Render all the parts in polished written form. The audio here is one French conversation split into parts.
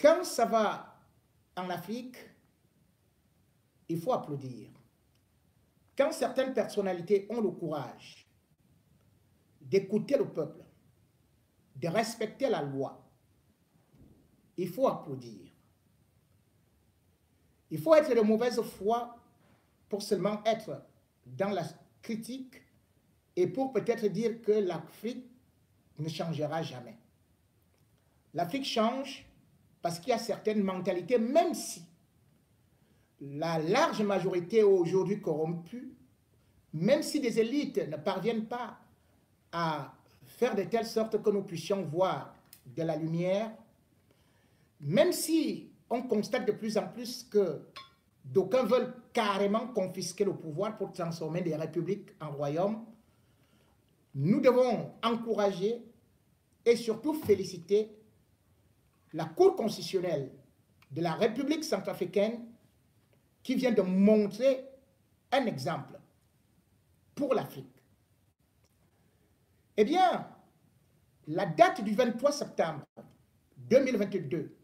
quand ça va en Afrique, il faut applaudir. Quand certaines personnalités ont le courage d'écouter le peuple, de respecter la loi, il faut applaudir. Il faut être de mauvaise foi pour seulement être dans la critique et pour peut-être dire que l'Afrique ne changera jamais. L'Afrique change parce qu'il y a certaines mentalités, même si la large majorité est aujourd'hui corrompue, même si des élites ne parviennent pas à faire de telle sorte que nous puissions voir de la lumière, même si on constate de plus en plus que d'aucuns veulent carrément confisquer le pouvoir pour transformer des républiques en royaumes, nous devons encourager et surtout féliciter la Cour constitutionnelle de la République centrafricaine qui vient de montrer un exemple pour l'Afrique. Eh bien, la date du 23 septembre 2022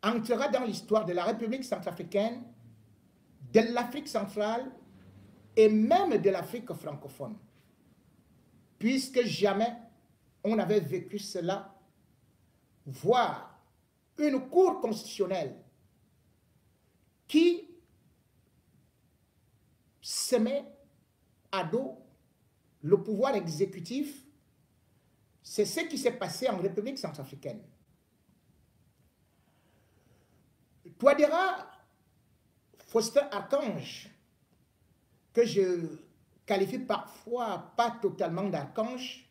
entrera dans l'histoire de la République centrafricaine, de l'Afrique centrale et même de l'Afrique francophone, puisque jamais on n'avait vécu cela, voir une cour constitutionnelle qui se met à dos le pouvoir exécutif. C'est ce qui s'est passé en République centrafricaine. Touadéra, Faustin Archange, que je qualifie parfois pas totalement d'archange,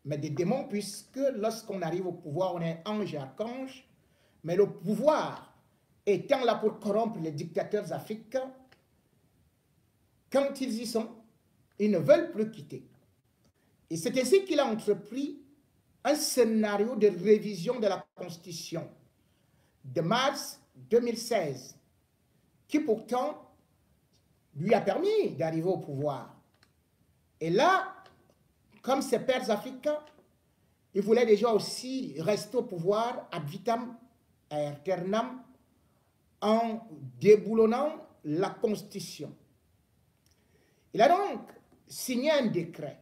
mais de démon, puisque lorsqu'on arrive au pouvoir, on est ange et archange, mais le pouvoir étant là pour corrompre les dictateurs africains, quand ils y sont, ils ne veulent plus quitter. Et c'est ainsi qu'il a entrepris un scénario de révision de la Constitution de mars 2016, qui pourtant lui a permis d'arriver au pouvoir. Et là, comme ces pères africains, ils voulaient déjà aussi rester au pouvoir ad vitam aeternam en déboulonnant la Constitution. Il a donc signé un décret,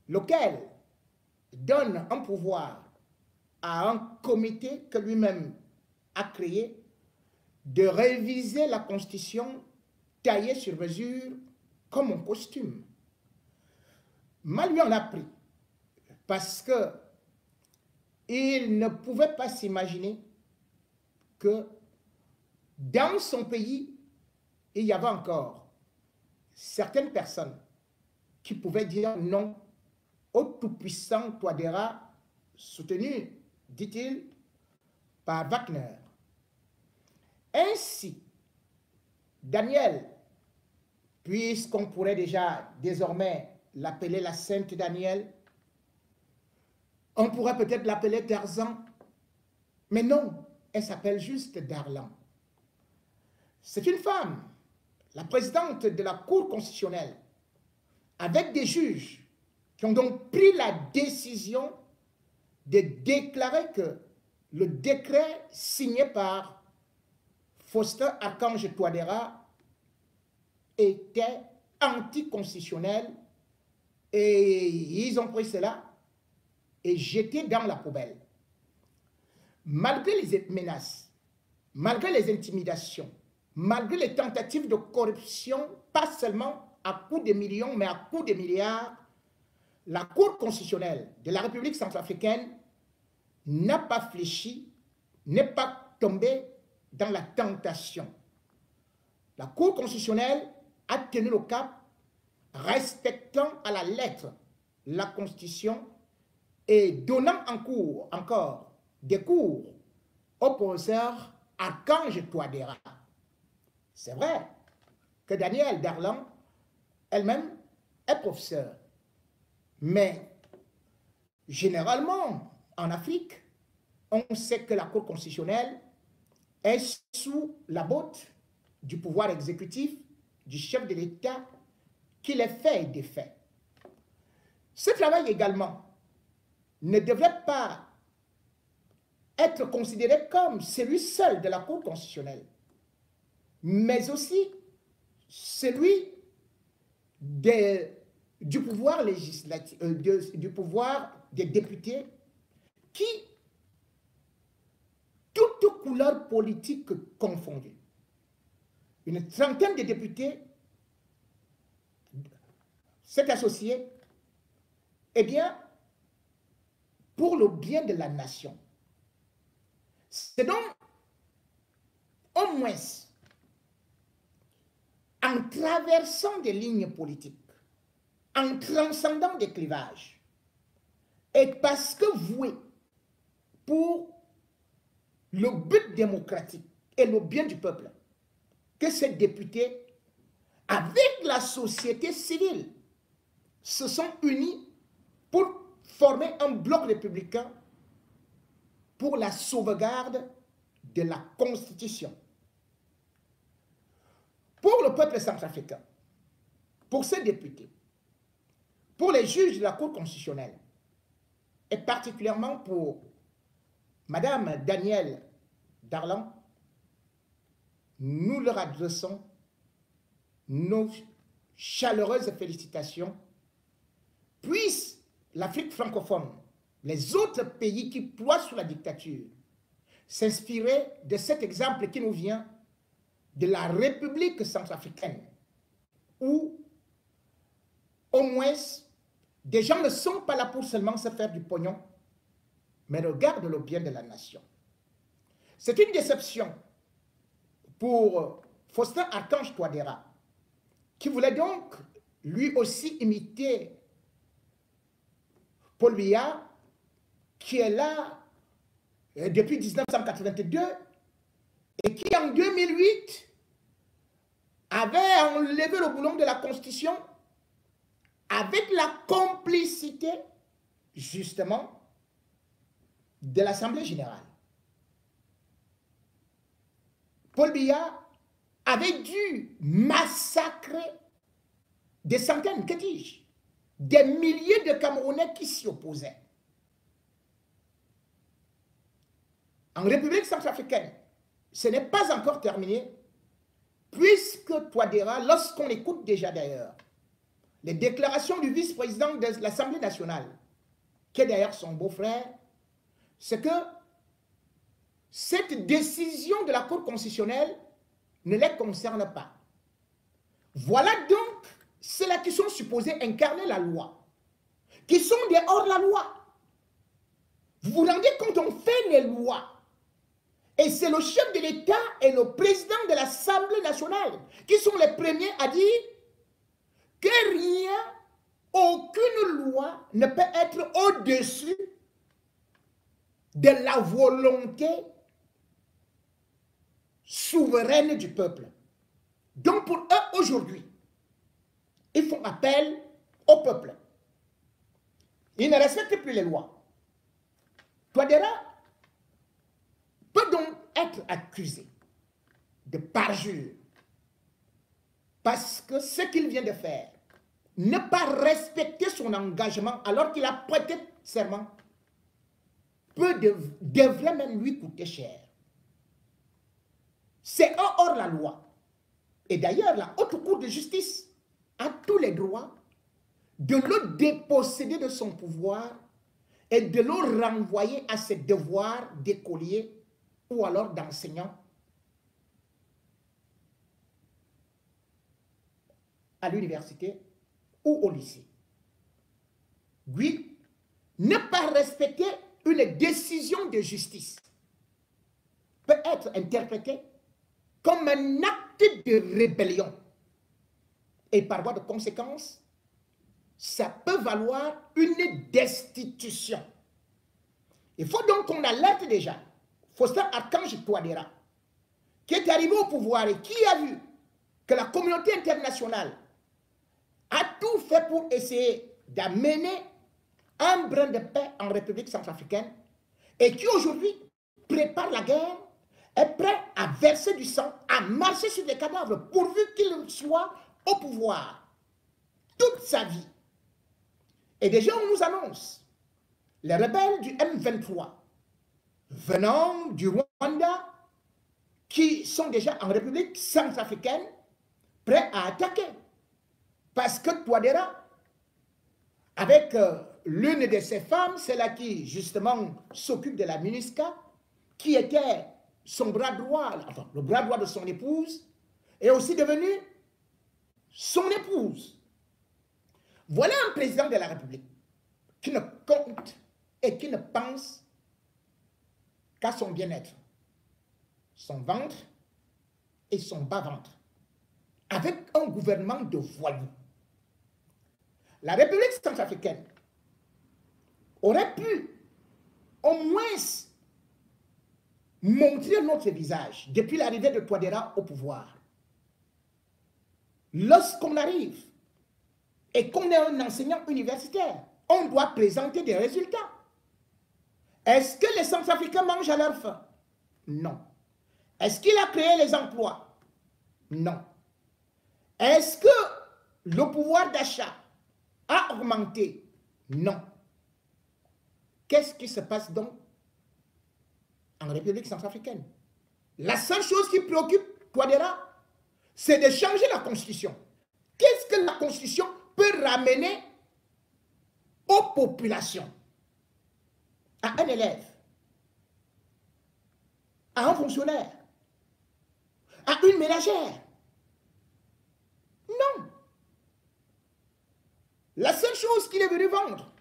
lequel donne un pouvoir à un comité que lui-même a créé de réviser la Constitution taillée sur mesure comme un costume. Mal lui en a pris, parce que il ne pouvait pas s'imaginer que dans son pays, il y avait encore certaines personnes qui pouvaient dire non au tout-puissant Touadéra, soutenu, dit-il, par Wagner. Ainsi, Daniel, puisqu'on pourrait déjà désormais l'appeler la Sainte Daniel, on pourrait peut-être l'appeler Tarzan, mais non, elle s'appelle juste Darlan. C'est une femme, la présidente de la Cour constitutionnelle, avec des juges qui ont donc pris la décision de déclarer que le décret signé par Faustin Archange Touadéra était anticonstitutionnel, et ils ont pris cela et jeté dans la poubelle. Malgré les menaces, malgré les intimidations, malgré les tentatives de corruption, pas seulement à coups de millions, mais à coups de milliards, la Cour constitutionnelle de la République centrafricaine n'a pas fléchi, n'est pas tombée dans la tentation. La Cour constitutionnelle a tenu le cap, respectant à la lettre la Constitution et donnant encore des cours au professeur Archange Touadéra. C'est vrai que Daniel Darlan, elle-même, est professeure. Mais généralement, en Afrique, on sait que la Cour constitutionnelle est sous la botte du pouvoir exécutif, du chef de l'État, qui les fait et défait. Ce travail également ne devrait pas être considéré comme celui seul de la Cour constitutionnelle, mais aussi celui du pouvoir législatif, du pouvoir des députés qui, toutes couleurs politiques confondues, une trentaine de députés s'est associé, eh bien, pour le bien de la nation. C'est donc au moins en traversant des lignes politiques, en transcendant des clivages, et parce que voué pour le but démocratique et le bien du peuple, que ces députés, avec la société civile, se sont unis pour former un bloc républicain pour la sauvegarde de la Constitution. Pour le peuple centrafricain, pour ces députés, pour les juges de la Cour constitutionnelle, et particulièrement pour Madame Danielle Darlan, nous leur adressons nos chaleureuses félicitations. Puisse l'Afrique francophone, les autres pays qui ploient sous la dictature, s'inspirer de cet exemple qui nous vient de la République centrafricaine, où au moins des gens ne sont pas là pour seulement se faire du pognon, mais regardent le bien de la nation. C'est une déception pour Faustin Archange Touadéra, qui voulait donc lui aussi imiter Paul Biya, qui est là depuis 1982 et qui en 2008 avait enlevé le boulon de la Constitution avec la complicité justement de l'Assemblée générale. Paul Biya avait dû massacrer des centaines, que dis-je, des milliers de Camerounais qui s'y opposaient. En République centrafricaine, ce n'est pas encore terminé, puisque Touadéra, lorsqu'on écoute déjà d'ailleurs les déclarations du vice-président de l'Assemblée nationale, qui est d'ailleurs son beau-frère, c'est que cette décision de la Cour constitutionnelle ne les concerne pas. Voilà donc ceux-là qui sont supposés incarner la loi, qui sont des hors-la-loi. Vous vous rendez compte, on fait les lois. Et c'est le chef de l'État et le président de l'Assemblée nationale qui sont les premiers à dire que rien, aucune loi ne peut être au-dessus de la volonté souveraine du peuple. Donc pour eux, aujourd'hui, ils font appel au peuple. Ils ne respectent plus les lois. Touadéra peut donc être accusé de parjure parce que ce qu'il vient de faire, ne pas respecter son engagement alors qu'il a prêté serment, devrait même lui coûter cher. C'est hors la loi. Et d'ailleurs, la Haute Cour de justice a tous les droits de le déposséder de son pouvoir et de le renvoyer à ses devoirs d'écolier ou alors d'enseignant à l'université ou au lycée. Oui, ne pas respecter une décision de justice peut être interprété comme un acte de rébellion. Et par voie de conséquence, ça peut valoir une destitution. Il faut donc qu'on alerte déjà Faustin Archange Touadéra, qui est arrivé au pouvoir et qui a vu que la communauté internationale a tout fait pour essayer d'amener un brin de paix en République centrafricaine et qui aujourd'hui prépare la guerre, est prêt à verser du sang, à marcher sur des cadavres pourvu qu'il soit au pouvoir toute sa vie. Et déjà on nous annonce les rebelles du M23 venant du Rwanda, qui sont déjà en République centrafricaine, prêts à attaquer. Parce que Touadéra, avec l'une de ses femmes, celle qui justement s'occupe de la MINUSCA, qui était son bras droit, enfin le bras droit de son épouse, est aussi devenu son épouse. Voilà un président de la République qui ne compte et qui ne pense qu'à son bien-être, son ventre et son bas-ventre, avec un gouvernement de voyous. La République centrafricaine aurait pu au moins montrer notre visage depuis l'arrivée de Touadéra au pouvoir. Lorsqu'on arrive et qu'on est un enseignant universitaire, on doit présenter des résultats. Est-ce que les Centrafricains mangent à leur faim? Non. Est-ce qu'il a créé les emplois? Non. Est-ce que le pouvoir d'achat a augmenté? Non. Qu'est-ce qui se passe donc en République centrafricaine? La seule chose qui préoccupe Touadéra, c'est de changer la Constitution. Qu'est-ce que la Constitution peut ramener aux populations? À un élève, à un fonctionnaire, à une ménagère? Non. La seule chose qu'il est venu vendre,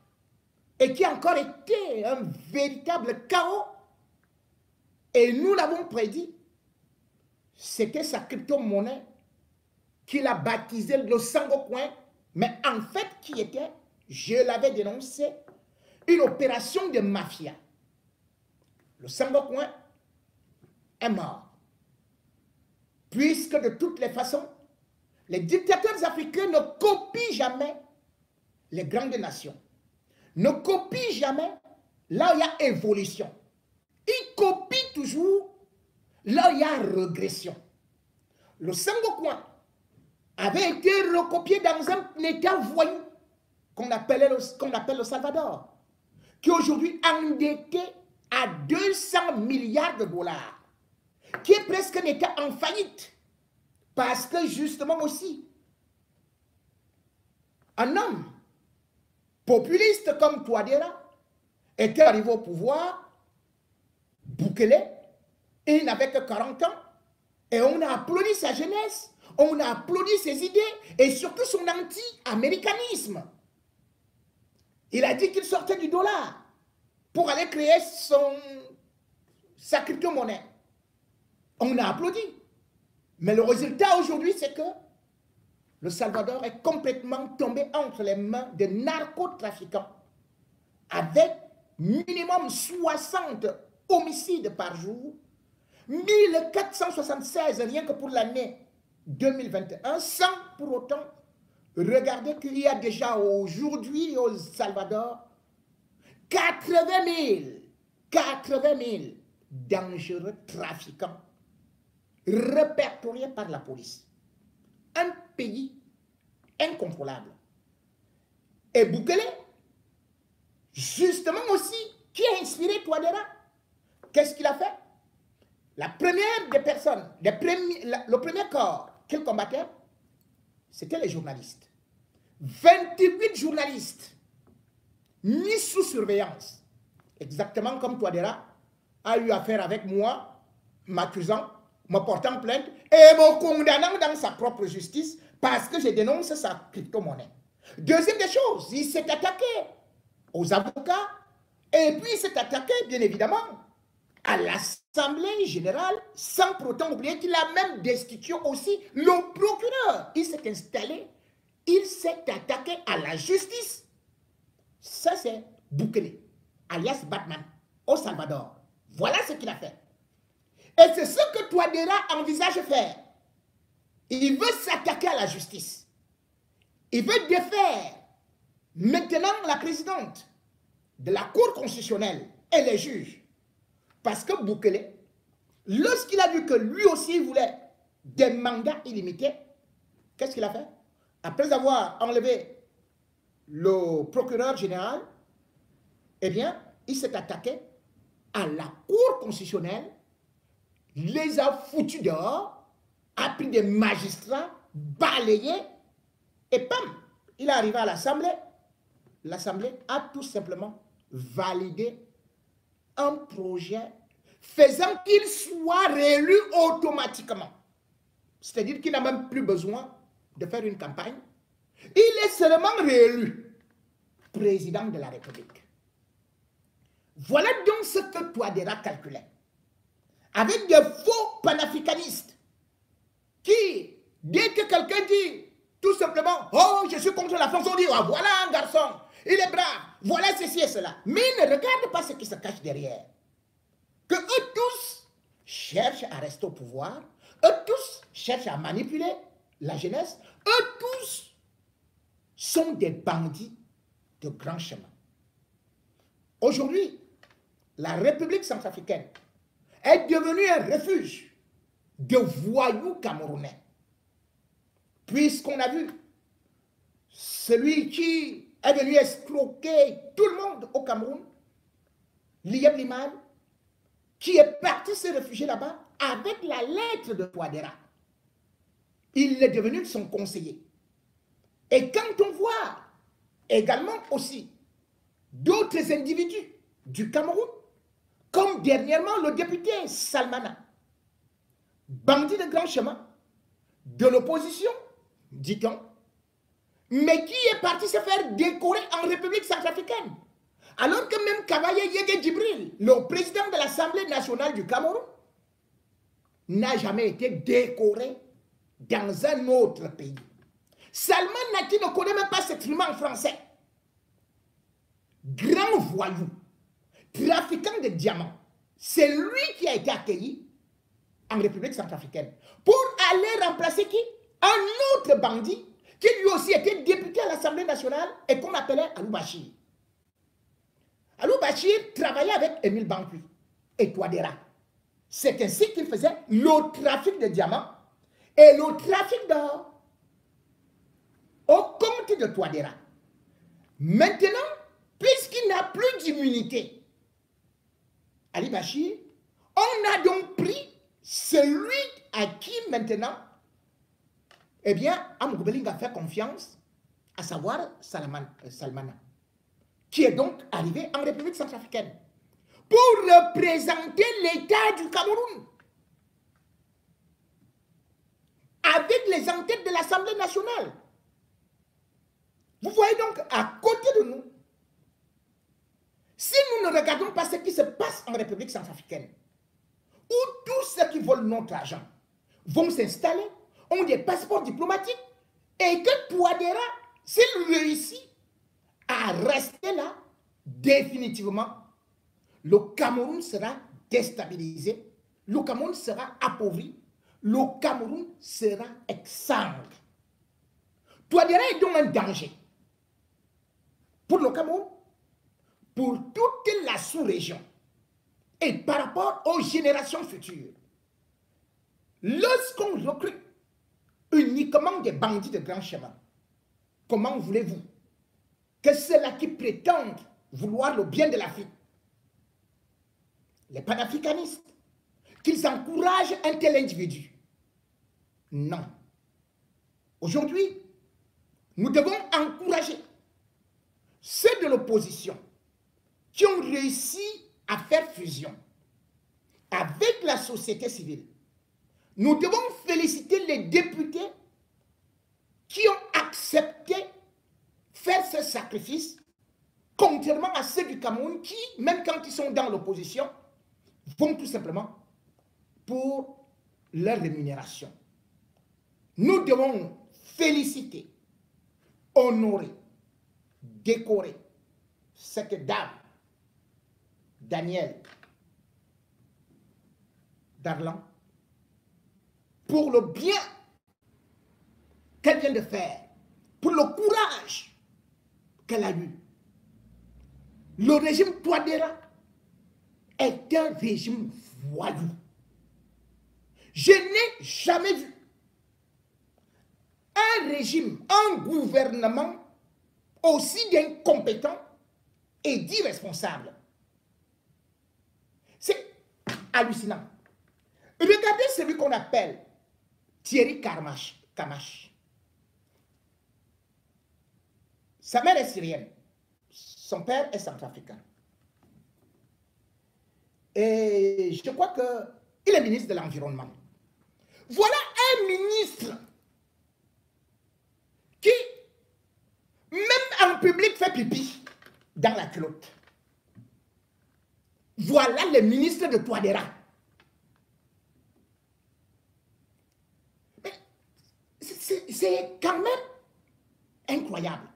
et qui a encore été un véritable chaos, et nous l'avons prédit, c'était sa crypto-monnaie qu'il a baptisé le Sangocoin, mais en fait qui était, je l'avais dénoncé, une opération de mafia. Le Sangocoin est mort. Puisque de toutes les façons, les dictateurs africains ne copient jamais les grandes nations. Ne copient jamais là où il y a évolution. Ils copient toujours là où il y a régression. Le Sangocoin avait été recopié dans un état voyou qu'on appelle le Salvador, qui est aujourd'hui endetté à 200 milliards de dollars, qui est presque un état en faillite, parce que justement aussi, un homme populiste comme Touadéra était arrivé au pouvoir, Bukele, et il n'avait que 40 ans, et on a applaudi sa jeunesse, on a applaudi ses idées, et surtout son anti-américanisme. Il a dit qu'il sortait du dollar pour aller créer sa crypto-monnaie. On a applaudi. Mais le résultat aujourd'hui, c'est que le Salvador est complètement tombé entre les mains des narcotrafiquants, avec minimum 60 homicides par jour, 1476 rien que pour l'année 2021, sans pour autant regarder qu'il y a déjà aujourd'hui au Salvador 80 000 dangereux trafiquants répertoriés par la police. Un pays incontrôlable. Et Bukele, justement aussi, qui a inspiré Touadéra, qu'est-ce qu'il a fait? La première des personnes, le premier corps qu'il combattait, c'était les journalistes. 28 journalistes mis sous surveillance, exactement comme Touadéra a eu affaire avec moi, m'accusant, me portant plainte et me condamnant dans sa propre justice parce que je dénonce sa crypto-monnaie. Deuxième des choses, il s'est attaqué aux avocats et puis il s'est attaqué, bien évidemment, à l'Assemblée générale, sans pour autant oublier qu'il a même destitué aussi le procureur. Il s'est installé, il s'est attaqué à la justice. Ça, c'est Bukele, alias Batman, au Salvador. Voilà ce qu'il a fait. Et c'est ce que Touadéra envisage faire. Il veut s'attaquer à la justice. Il veut défaire maintenant la présidente de la Cour constitutionnelle et les juges. Parce que Bukele, lorsqu'il a vu que lui aussi voulait des mandats illimités, qu'est-ce qu'il a fait? Après avoir enlevé le procureur général, eh bien, il s'est attaqué à la Cour constitutionnelle, les a foutus dehors, a pris des magistrats, balayés, et pam, il est arrivé à l'Assemblée. L'Assemblée a tout simplement validé un projet faisant qu'il soit réélu automatiquement. C'est-à-dire qu'il n'a même plus besoin de faire une campagne. Il est seulement réélu président de la République. Voilà donc ce que Touadéra calculait. Avec des faux panafricanistes qui, dès que quelqu'un dit tout simplement « Oh, je suis contre la France », on dit « Oh, voilà un garçon, il est brave, voilà ceci et cela ». Mais ils ne regardent pas ce qui se cache derrière. Que eux tous cherchent à rester au pouvoir, eux tous cherchent à manipuler la jeunesse, eux tous sont des bandits de grand chemin. Aujourd'hui, la République centrafricaine est devenue un refuge de voyous camerounais. Puisqu'on a vu celui qui est venu escroquer tout le monde au Cameroun, Lieb Limal, qui est parti se réfugier là-bas avec la lettre de Touadéra. Il est devenu son conseiller. Et quand on voit également aussi d'autres individus du Cameroun, comme dernièrement le député Salmana, bandit de grand chemin, de l'opposition, dit-on, mais qui est parti se faire décorer en République centrafricaine. Alors que même Kavaye Yege Djibril, le président de l'Assemblée nationale du Cameroun, n'a jamais été décoré dans un autre pays. Salman Naki ne connaît même pas s'exprimer en français. Grand voyou, trafiquant de diamants, c'est lui qui a été accueilli en République centrafricaine pour aller remplacer qui? Un autre bandit qui lui aussi était député à l'Assemblée nationale et qu'on appelait Alou Bachir. Alou Bachir travaillait avec Émile Bankui et Touadéra. C'est ainsi qu'il faisait le trafic de diamants et le trafic d'or au compte de Touadéra. Maintenant, puisqu'il n'a plus d'immunité, Ali Bachir, on a donc pris celui à qui maintenant, eh bien, Amgoubeling a fait confiance, à savoir Salmana, qui est donc arrivé en République centrafricaine pour représenter l'État du Cameroun avec les entêtes de l'Assemblée nationale. Vous voyez donc, à côté de nous, si nous ne regardons pas ce qui se passe en République centrafricaine, où tous ceux qui volent notre argent vont s'installer, ont des passeports diplomatiques, et que Touadéra, s'il réussit à rester là, définitivement, le Cameroun sera déstabilisé, le Cameroun sera appauvri, le Cameroun sera exsangue. Touadéra est donc un danger pour le Cameroun, pour toute la sous-région et par rapport aux générations futures. Lorsqu'on recrute uniquement des bandits de grand chemin, comment voulez-vous que ceux-là qui prétendent vouloir le bien de l'Afrique, les panafricanistes, qu'ils encouragent un tel individu? Non. Aujourd'hui, nous devons encourager ceux de l'opposition qui ont réussi à faire fusion avec la société civile. Nous devons féliciter les députés qui ont accepté faire ce sacrifice, contrairement à ceux du Cameroun qui, même quand ils sont dans l'opposition, vont tout simplement pour leur rémunération. Nous devons féliciter, honorer, décorer cette dame, Danielle Darlan, pour le bien qu'elle vient de faire, pour le courage qu'elle a eu. Le régime Touadéra est un régime voyou. Je n'ai jamais vu un régime, un gouvernement aussi d'incompétent et d'irresponsable. C'est hallucinant. Regardez celui qu'on appelle Thierry Camache. Sa mère est syrienne. Son père est centrafricain. Et je crois qu'il est ministre de l'Environnement. Voilà un ministre qui, même en public, fait pipi dans la culotte. Voilà le ministre de Touadéra. C'est quand même incroyable.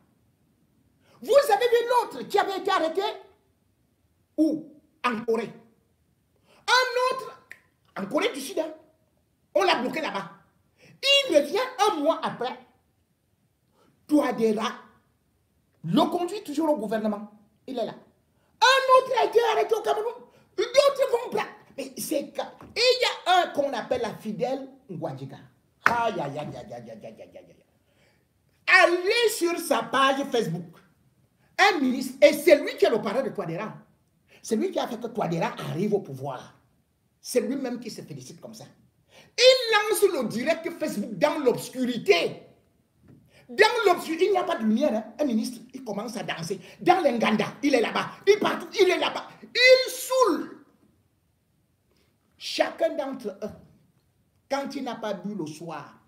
Vous avez vu l'autre qui avait été arrêté? Où? En Corée. Un autre, en Corée du Sud, on l'a bloqué là-bas. Il revient un mois après. Touadéra le conduit toujours au gouvernement. Il est là. Un autre a été arrêté au Cameroun. D'autres vont blaguer. Mais c'est... Et il y a un qu'on appelle la fidèle Ngwadjiga. Aïe, aïe, aïe, aïe, aïe, aïe, aïe, aïe, aïe. Allez sur sa page Facebook. Un ministre, et c'est lui qui est le parrain de Touadéra. C'est lui qui a fait que Touadéra arrive au pouvoir. C'est lui-même qui se félicite comme ça. Il lance le direct Facebook dans l'obscurité. Dans l'obscurité, il n'y a pas de lumière. Hein. Un ministre, il commence à danser. Dans l'Enganda, il est là-bas. Il partout, il est là-bas. Il saoule. Chacun d'entre eux, quand il n'a pas bu le soir,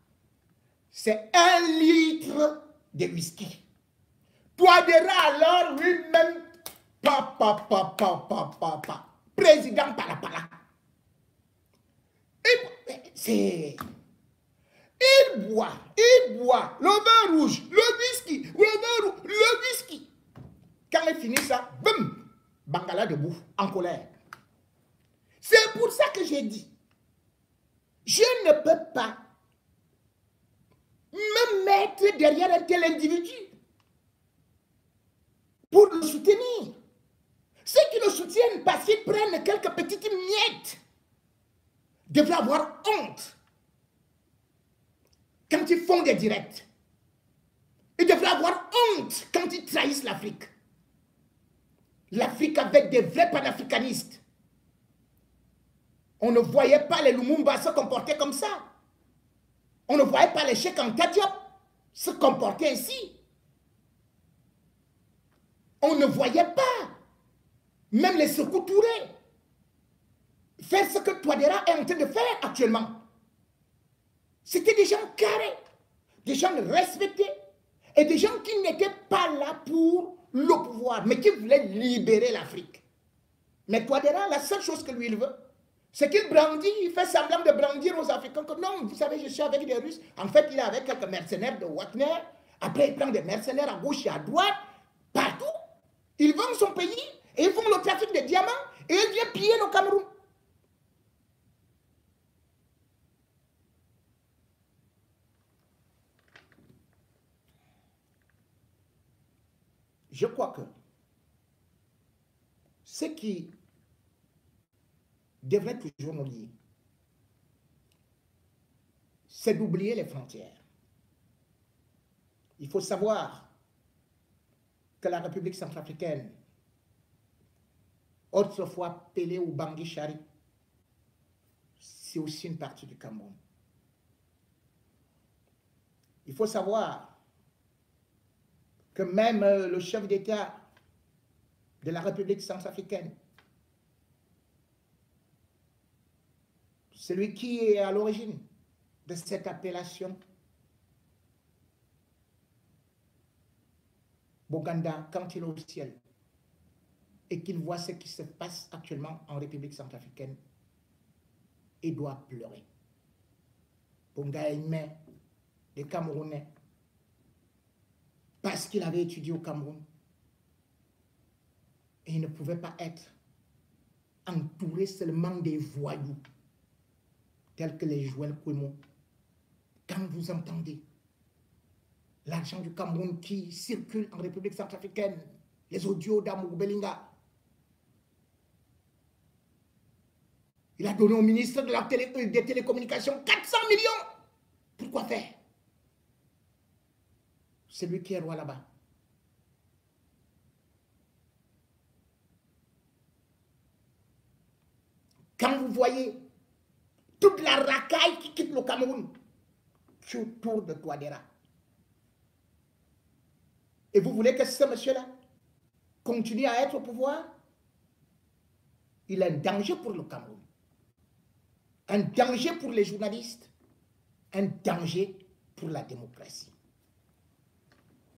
c'est 1 litre de whisky. Touadéra alors lui-même, président Palapala. C'est... Il boit, le vin rouge, le whisky, le vin rouge, le whisky. Quand il finit ça, boum, Bangala debout, en colère. C'est pour ça que j'ai dit, je ne peux pas me mettre derrière un tel individu pour le soutenir. Ceux qui le soutiennent parce qu'ils prennent quelques petites miettes devraient avoir honte. Quand ils font des directs, ils devraient avoir honte quand ils trahissent l'Afrique. L'Afrique avec des vrais panafricanistes. On ne voyait pas les Lumumba se comporter comme ça. On ne voyait pas les Cheikh Anta Diop se comporter ainsi. On ne voyait pas même les Sékou Touré faire ce que Touadéra est en train de faire actuellement. C'était des gens carrés, des gens respectés et des gens qui n'étaient pas là pour le pouvoir, mais qui voulaient libérer l'Afrique. Mais Touadéra, la seule chose que lui il veut, c'est qu'il brandit, il fait semblant de brandir aux Africains que non, vous savez, je suis avec des Russes. En fait, il est avec quelques mercenaires de Wagner. Après, il prend des mercenaires à gauche et à droite, partout. Il vend son pays et ils font le trafic de diamants et il vient piller le Cameroun. Je crois que ce qui devrait toujours nous lier, c'est d'oublier les frontières. Il faut savoir que la République centrafricaine, autrefois appelée ou Bangui Chari, c'est aussi une partie du Cameroun. Il faut savoir que même le chef d'État de la République centrafricaine, celui qui est à l'origine de cette appellation, Boganda, quand il est au ciel et qu'il voit ce qui se passe actuellement en République centrafricaine, il doit pleurer. Bonga aimait les Camerounais parce qu'il avait étudié au Cameroun et il ne pouvait pas être entouré seulement des voyous tels que les Joël Kouemo. Quand vous entendez l'argent du Cameroun qui circule en République centrafricaine, les audios d'Amour Belinga, il a donné au ministre de des télécommunications 400 millions. Pourquoi faire? C'est lui qui est roi là-bas. Quand vous voyez toute la racaille qui quitte le Cameroun, autour de Touadéra, et vous voulez que ce monsieur-là continue à être au pouvoir? Il est un danger pour le Cameroun, un danger pour les journalistes, un danger pour la démocratie.